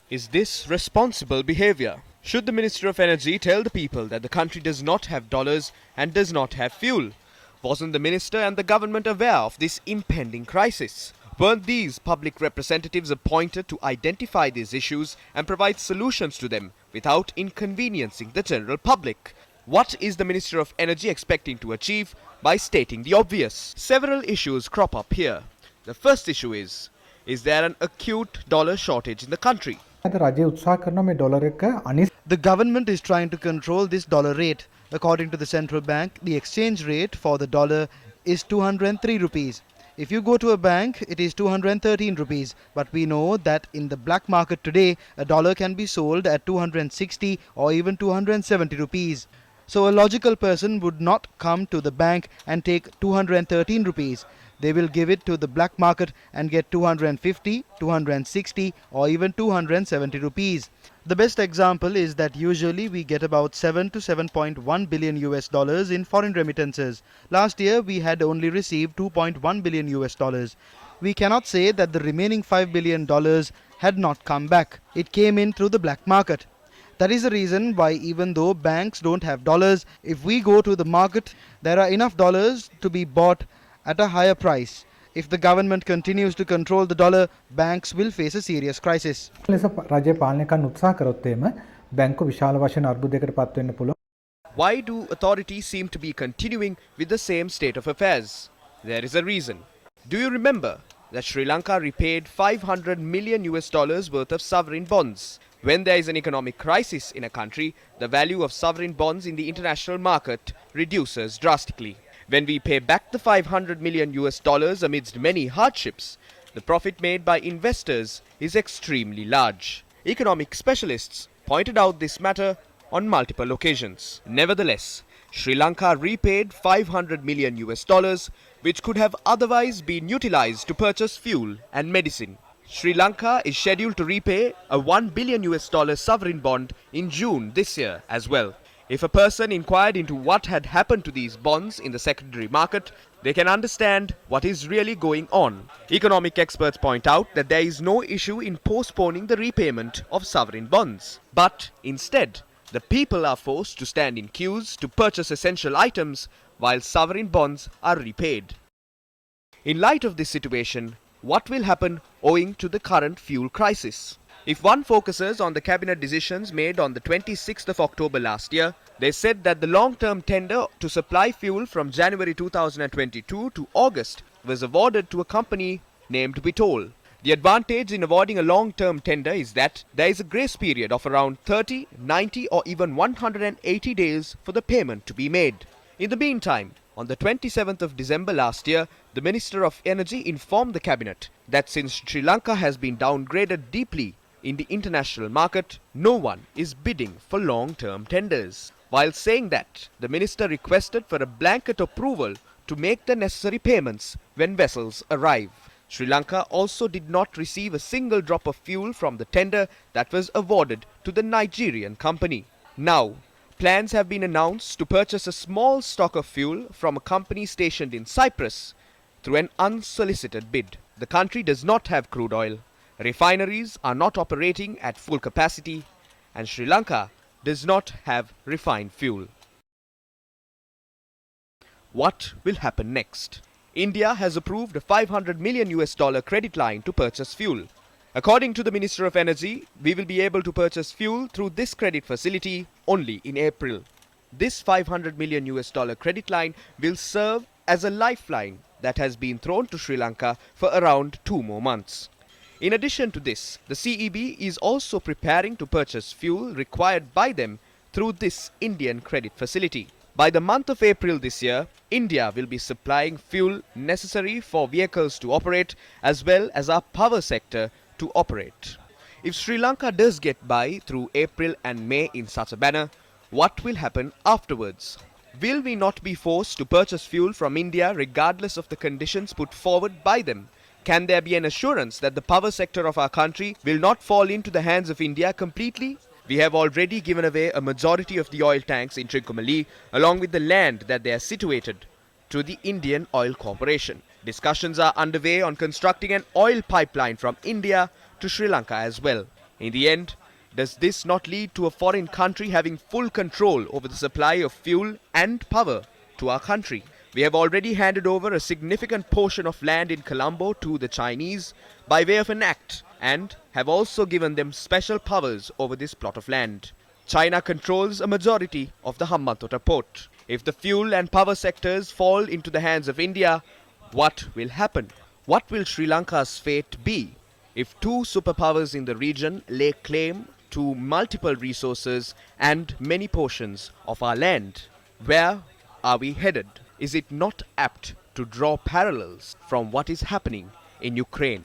Is this responsible behavior? Should the Minister of Energy tell the people that the country does not have dollars and does not have fuel? Wasn't the minister and the government aware of this impending crisis? Weren't these public representatives appointed to identify these issues and provide solutions to them without inconveniencing the general public? What is the Minister of Energy expecting to achieve by stating the obvious? Several issues crop up here. The first issue is there an acute dollar shortage in the country? The government is trying to control this dollar rate. According to the central bank, the exchange rate for the dollar is 203 rupees. If you go to a bank, it is 213 rupees. But we know that in the black market today, a dollar can be sold at 260 or even 270 rupees. So a logical person would not come to the bank and take 213 rupees. They will give it to the black market and get 250, 260 or even 270 rupees. The best example is that usually we get about 7 to 7.1 billion US dollars in foreign remittances. Last year we had only received 2.1 billion US dollars. We cannot say that the remaining $5 billion had not come back. It came in through the black market. That is the reason why even though banks don't have dollars, if we go to the market, there are enough dollars to be bought at a higher price. If the government continues to control the dollar, banks will face a serious crisis. Why do authorities seem to be continuing with the same state of affairs? There is a reason. Do you remember that Sri Lanka repaid 500 million US dollars worth of sovereign bonds? When there is an economic crisis in a country, the value of sovereign bonds in the international market reduces drastically. When we pay back the 500 million US dollars amidst many hardships, the profit made by investors is extremely large. Economic specialists pointed out this matter on multiple occasions. Nevertheless, Sri Lanka repaid 500 million US dollars, which could have otherwise been utilized to purchase fuel and medicine. Sri Lanka is scheduled to repay a 1 billion US dollar sovereign bond in June this year as well. If a person inquired into what had happened to these bonds in the secondary market, they can understand what is really going on. Economic experts point out that there is no issue in postponing the repayment of sovereign bonds. But instead, the people are forced to stand in queues to purchase essential items while sovereign bonds are repaid. In light of this situation, what will happen owing to the current fuel crisis? If one focuses on the cabinet decisions made on the 26th of October last year, they said that the long-term tender to supply fuel from January 2022 to August was awarded to a company named Vitol. The advantage in awarding a long-term tender is that there is a grace period of around 30, 90 or even 180 days for the payment to be made. In the meantime, on the 27th of December last year, the Minister of Energy informed the cabinet that since Sri Lanka has been downgraded deeply in the international market, no one is bidding for long-term tenders. While saying that, the minister requested for a blanket approval to make the necessary payments when vessels arrive. Sri Lanka also did not receive a single drop of fuel from the tender that was awarded to the Nigerian company. Now, plans have been announced to purchase a small stock of fuel from a company stationed in Cyprus through an unsolicited bid. The country does not have crude oil. Refineries are not operating at full capacity, and Sri Lanka does not have refined fuel. What will happen next? India has approved a 500 million US dollar credit line to purchase fuel. According to the Minister of Energy, we will be able to purchase fuel through this credit facility only in April. This 500 million US dollar credit line will serve as a lifeline that has been thrown to Sri Lanka for around 2 more months. In addition to this, the CEB is also preparing to purchase fuel required by them through this Indian credit facility. By the month of April this year, India will be supplying fuel necessary for vehicles to operate as well as our power sector to operate. If Sri Lanka does get by through April and May in such a manner, what will happen afterwards? Will we not be forced to purchase fuel from India regardless of the conditions put forward by them? Can there be an assurance that the power sector of our country will not fall into the hands of India completely? We have already given away a majority of the oil tanks in Trincomalee along with the land that they are situated to the Indian Oil Corporation. Discussions are underway on constructing an oil pipeline from India to Sri Lanka as well. In the end, does this not lead to a foreign country having full control over the supply of fuel and power to our country? We have already handed over a significant portion of land in Colombo to the Chinese by way of an act and have also given them special powers over this plot of land. China controls a majority of the Hambantota port. If the fuel and power sectors fall into the hands of India, what will happen? What will Sri Lanka's fate be if two superpowers in the region lay claim to multiple resources and many portions of our land? Where are we headed? Is it not apt to draw parallels from what is happening in Ukraine?